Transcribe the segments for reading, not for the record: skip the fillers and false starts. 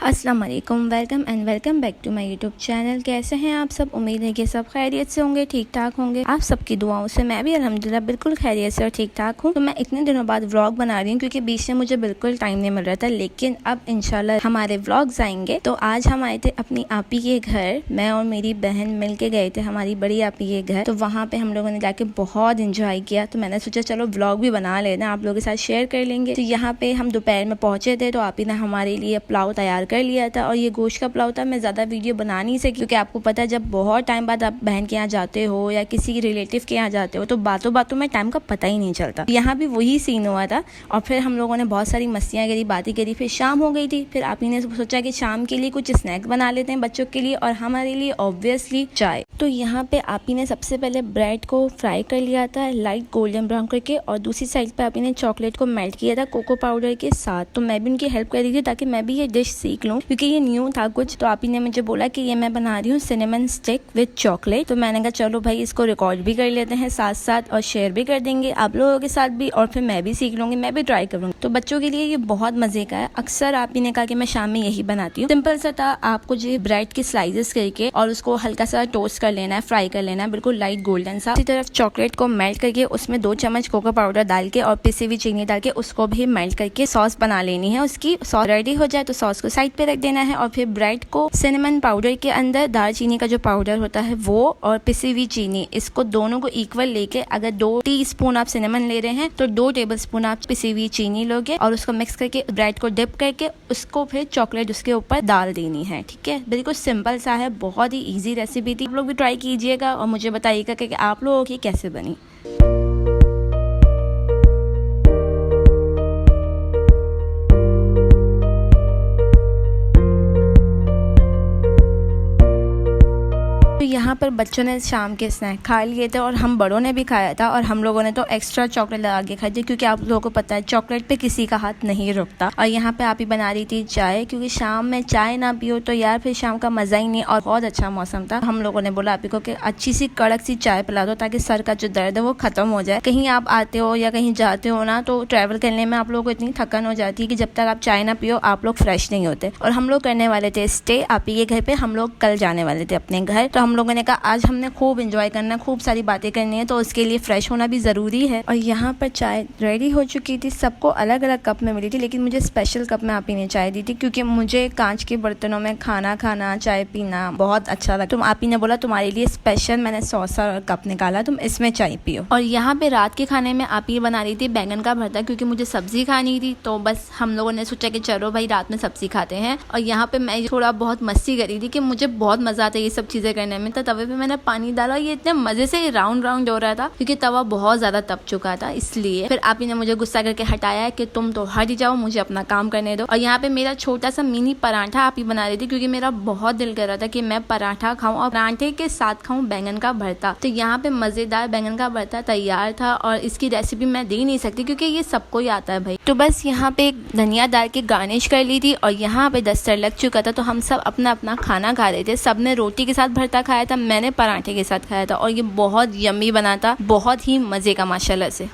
अस्सलाम वालेकुम, welcome back to my YouTube channel. कैसे हैं आप सब? उम्मीद है कि सब खैरियत से होंगे, ठीक ठाक होंगे। आप सबकी दुआओं से मैं भी अल्हम्दुलिल्लाह बिल्कुल खैरियत से और ठीक ठाक हूँ। तो मैं इतने दिनों बाद व्लॉग बना रही हूँ क्योंकि बीच में मुझे बिल्कुल टाइम नहीं मिल रहा था, लेकिन अब इंशाल्लाह हमारे व्लॉग्स आएंगे। तो आज हम आए थे अपनी आपी के घर। मैं और मेरी बहन मिल के गए थे हमारी बड़ी आपी के घर। तो वहाँ पे हम लोगों ने जाके बहुत इंजॉय किया। तो मैंने सोचा चलो व्लॉग भी बना लेना, आप लोगों के साथ शेयर कर लेंगे। तो यहाँ पे हम दोपहर में पहुंचे थे, तो आपी ने हमारे लिए पुलाव तैयार कर लिया था और ये गोश्त का पुलाव था। मैं ज्यादा वीडियो बना नहीं सकी क्योंकि आपको पता है जब बहुत टाइम बाद आप बहन के यहाँ जाते हो या किसी रिलेटिव के यहाँ जाते हो तो बातों बातों में टाइम का पता ही नहीं चलता। यहाँ भी वही सीन हुआ था और फिर हम लोगों ने बहुत सारी मस्तियाँ करी, बातें करी। फिर शाम हो गई थी। फिर आप ही ने सोचा कि शाम के लिए कुछ स्नैक्स बना लेते हैं बच्चों के लिए और हमारे लिए ऑब्वियसली चाय। तो यहाँ पे आप ही ने सबसे पहले ब्रेड को फ्राई कर लिया था लाइट गोल्डन ब्राउन करके, और दूसरी साइड पे आप ही ने चॉकलेट को मेल्ट किया था कोको पाउडर के साथ। तो मैं भी उनकी हेल्प कर रही थी ताकि मैं भी ये डिश सीख लूँ क्योंकि ये न्यू था कुछ। तो आप ही ने मुझे बोला कि ये मैं बना रही हूँ सिनेमन स्टिक विद चॉकलेट। तो मैंने कहा चलो भाई इसको रिकॉर्ड भी कर लेते हैं साथ साथ और शेयर भी कर देंगे आप लोगों के साथ भी, और फिर मैं भी सीख लूंगी, मैं भी ट्राई करूंगी। तो बच्चों के लिए ये बहुत मजे का है। अक्सर आप ही ने कहा कि मैं शाम में यही बनाती हूँ। सिंपल सा था, आपको जो ब्रेड के स्लाइसेस करके और उसको हल्का सा टोस्ट कर लेना है, फ्राई कर लेना है बिल्कुल लाइट गोल्डन सा। इसी तरफ चॉकलेट को मेल्ट करके उसमें 2 चम्मच कोको पाउडर डाल के और पिसी हुई चीनी डाल के उसको भी मेल्ट करके सॉस बना लेनी है। उसकी सॉस रेडी हो जाए तो सॉस को साइड पे रख देना है और फिर ब्रेड को सिनेमन पाउडर के अंदर दालचीनी का जो पाउडर होता है वो और पिसी हुई चीनी, इसको दोनों को इक्वल लेके, अगर 2 टीस्पून आप सिनेमन ले रहे हैं तो 2 टेबलस्पून आप पिसी हुई चीनी लोगे और उसको मिक्स करके ब्रेड को डिप करके उसको फिर चॉकलेट उसके ऊपर डाल देनी है। ठीक है, बिल्कुल सिंपल सा है, बहुत ही इजी रेसिपी थी। आप लोग भी ट्राई कीजिएगा और मुझे बताइएगा कि आप लोगों की कैसे बनी। यहाँ पर बच्चों ने शाम के स्नैक खा लिए थे और हम बड़ों ने भी खाया था और हम लोगों ने तो एक्स्ट्रा चॉकलेट लगा के खाई थी क्योंकि आप लोगों को पता है चॉकलेट पे किसी का हाथ नहीं रुकता। और यहाँ पे आप ही बना रही थी चाय क्योंकि शाम में चाय ना पियो तो यार फिर शाम का मजा ही नहीं। और बहुत अच्छा मौसम था। हम लोगों ने बोला आप ही को कि अच्छी सी कड़क सी चाय पिला दो ताकि सर का जो दर्द है वो खत्म हो जाए। कहीं आप आते हो या कहीं जाते हो ना तो ट्रैवल करने में आप लोगों को इतनी थकन हो जाती है कि जब तक आप चाय ना पियो आप लोग फ्रेश नहीं होते। और हम लोग करने वाले थे स्टे आप ही के घर पे। हम लोग कल जाने वाले थे अपने घर, तो हम लोगों ने कहा आज हमने खूब एंजॉय करना, खूब सारी बातें करनी है, तो उसके लिए फ्रेश होना भी जरूरी है। और यहाँ पर चाय रेडी हो चुकी थी, सबको अलग अलग कप में मिली थी, लेकिन मुझे स्पेशल कप में आप ही ने चाय दी थी क्योंकि मुझे कांच के बर्तनों में खाना खाना, चाय पीना बहुत अच्छा लगता। तुम आप ही ने बोला तुम्हारे लिए स्पेशल मैंने सॉसा कप निकाला, तुम इसमें चाय पियो। और यहाँ पे रात के खाने में आप ही बना रही थी बैंगन का भरता क्योंकि मुझे सब्जी खानी थी। तो बस हम लोगों ने सोचा कि चलो भाई रात में सब्जी खाते हैं। और यहाँ पे मैं थोड़ा बहुत मस्ती करी थी कि मुझे बहुत मजा आता है ये सब चीजें करने में। तो तवे पे मैंने पानी डाला, ये इतने मजे से राउंड राउंड हो रहा था क्योंकि तवा बहुत ज्यादा तप चुका था, इसलिए फिर आप ही ने मुझे गुस्सा करके हटाया कि तुम तो हट जाओ, मुझे अपना काम करने दो। और यहाँ पे मेरा छोटा सा मिनी पराठा आप ही बना रही थी क्योंकि मेरा बहुत दिल कर रहा था कि मैं पराठा खाऊं और पराठे के साथ खाऊं बैंगन का भरता। तो यहाँ पे मजेदार बैंगन का भरता तैयार था और इसकी रेसिपी मैं दे नहीं सकती क्योंकि ये सबको ही आता है भाई। तो बस यहाँ पे धनिया डाल के गार्निश कर ली थी और यहाँ पे दस्तर लग चुका था। तो हम सब अपना अपना खाना खा रहे थे। सबने रोटी के साथ भरता खाया था, मैंने पराठे के साथ खाया था और ये बहुत यम्मी बना था, बहुत ही मजे का माशाल्लाह से।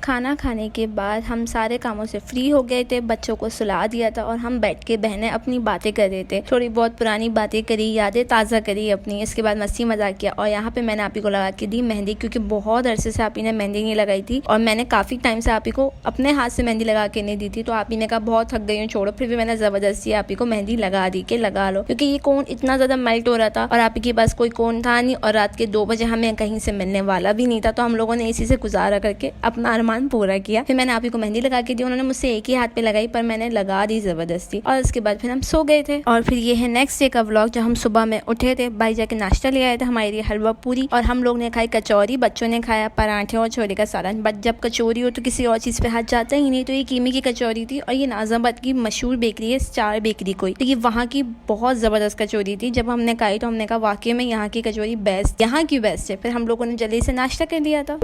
खाना खाने के बाद हम सारे कामों से फ्री हो गए थे, बच्चों को सुला दिया था और हम बैठ के बहनें अपनी बातें कर रहे थे। थोड़ी बहुत पुरानी बातें करी, यादें ताज़ा करी अपनी। इसके बाद मस्ती मजाक किया और यहाँ पे मैंने आप ही को लगा के दी मेहंदी क्योंकि बहुत अरसे से आप ही ने मेहंदी नहीं लगाई थी और मैंने काफी टाइम से आप ही को अपने हाथ से मेहंदी लगा के नहीं दी थी। तो आप ही ने कहा बहुत थक गई हूँ छोड़ो, फिर भी मैंने जबरदस्ती आप ही को मेहंदी लगा दी के लगा लो क्योंकि ये कोन इतना ज्यादा मेल्ट हो रहा था और आप ही के पास कोई कोन था नहीं और रात के 2 बजे हमें कहीं से मिलने वाला भी नहीं था। तो हम लोगों ने इसी से गुजारा करके अपना अरमान पूरा किया। फिर मैंने आप ही को मेहंदी लगा के दी, उन्होंने मुझसे एक ही हाथ पे लगाई पर मैंने लगा दी जबरदस्ती। और उसके बाद फिर हम सो गए थे। और फिर ये है नेक्स्ट डे का व्लॉग जब हम सुबह में उठे थे। भाई जाके नाश्ता ले आए थे हमारे लिए हलवा पूरी और हम लोग ने खाई कचौरी, बच्चों ने खाया पराठे और छोले का सालन। बट जब कचौरी हो तो किसी और चीज पे हाथ जाता ही नहीं, तो ये कीमी की कचौरी थी और ये नाजाबाद की मशहूर बेकरी है स्टार बेकरी कोई, तो ये वहाँ की बहुत जबरदस्त कचौरी थी। जब हमने खाई तो हमने कहा वाकई में यहाँ की कचौरी बेस्ट, यहाँ की बेस्ट है। फिर हम लोगों ने जल्दी से नाश्ता कर लिया था।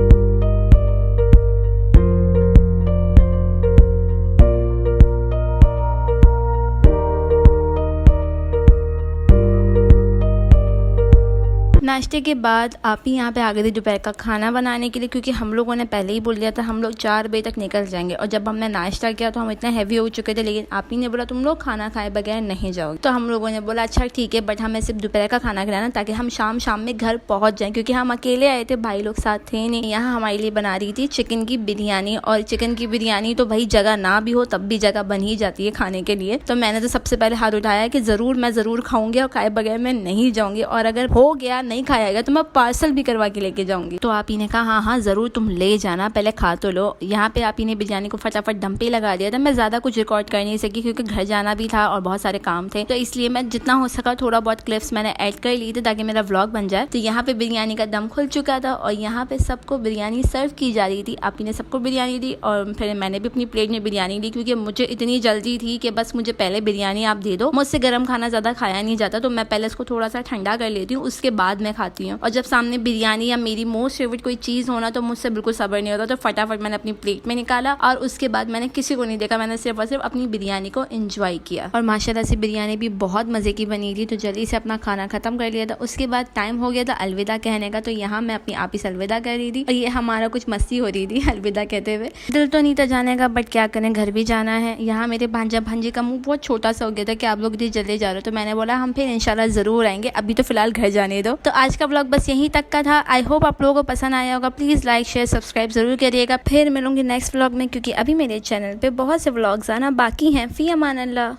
नाश्ते के बाद आप ही यहाँ पे आ गए थे दोपहर का खाना बनाने के लिए, क्योंकि हम लोगों ने पहले ही बोल दिया था हम लोग 4 बजे तक निकल जाएंगे। और जब हमने नाश्ता किया तो हम इतना हैवी हो चुके थे, लेकिन आप ही ने बोला तुम लोग खाना खाए बगैर नहीं जाओगे। तो हम लोगों ने बोला अच्छा ठीक है, बट हमें सिर्फ दोपहर का खाना खिलाना ताकि हम शाम में घर पहुँच जाएँ, क्योंकि हम अकेले आए थे, भाई लोग साथ थे नहीं। यहाँ हमारे लिए बना रही थी चिकन की बिरयानी, और चिकन की बिरयानी तो भाई जगह ना भी हो तब भी जगह बन ही जाती है खाने के लिए। तो मैंने तो सबसे पहले हाथ उठाया कि मैं ज़रूर खाऊंगी और खाए बगैर मैं नहीं जाऊंगी, और अगर हो गया नहीं खाया गया तो मैं पार्सल भी करवा के लेके जाऊंगी। तो आप ही ने कहा हाँ ज़रूर तुम ले जाना, पहले खा तो लो। यहाँ पे आप ही ने बिरयानी को फटाफट दम पे लगा दिया था। मैं ज़्यादा कुछ रिकॉर्ड कर नहीं सकी क्योंकि घर जाना भी था और बहुत सारे काम थे, तो इसलिए मैं जितना हो सका थोड़ा बहुत क्लिप्स मैंने ऐड कर ली थी ताकि मेरा व्लॉग बन जाए। तो यहाँ पे बिरयानी का दम खुल चुका था और यहाँ पे सबको बिरयानी सर्व की जा रही थी। आप ही ने सबको बिरयानी दी और फिर मैंने भी अपनी प्लेट में बिरयानी ली, क्योंकि मुझे इतनी जल्दी थी कि बस मुझे पहले बिरयानी आप दे दो। मुझसे गर्म खाना ज़्यादा खाया नहीं जाता, तो मैं पहले इसको थोड़ा सा ठंडा कर लेती हूँ, उसके बाद मैं खाती हूँ। और जब सामने बिरयानी या मेरी मोस्ट फेवरेट कोई चीज़ होना तो मुझसे बिल्कुल सब्र नहीं होता, तो फटाफट मैंने अपनी प्लेट में निकाला और उसके बाद मैंने किसी को नहीं देखा, मैंने सिर्फ और सिर्फ अपनी बिरयानी को एंजॉय किया। और माशाल्लाह से बिरयानी भी बहुत मज़े की बनी थी, तो जल्दी से अपना खाना खत्म कर लिया था। उसके बाद टाइम हो गया था अलविदा कहने का, तो यहाँ मैं अपनी आप ही से अलविदा कर रही थी और ये हमारा कुछ मस्ती हो रही थी अलविदा कहते हुए। दिल तो नहीं था जाने का, बट क्या करें घर भी जाना है। यहाँ मेरे भांजा भांजी का मुंह बहुत छोटा सा हो गया था कि आप लोग इतनी जल्दी जा रहे हो, तो मैंने बोला हम फिर इंशाल्लाह ज़रूर आएंगे, अभी तो फिलहाल घर जाने दो। तो आज का व्लॉग बस यहीं तक का था। आई होप आप लोगों को पसंद आया होगा। प्लीज़ लाइक शेयर सब्सक्राइब ज़रूर करिएगा। फिर मिलूंगी नेक्स्ट व्लॉग में, क्योंकि अभी मेरे चैनल पे बहुत से व्लॉग्स आना बाकी हैं। फ़ी अमान अल्लाह।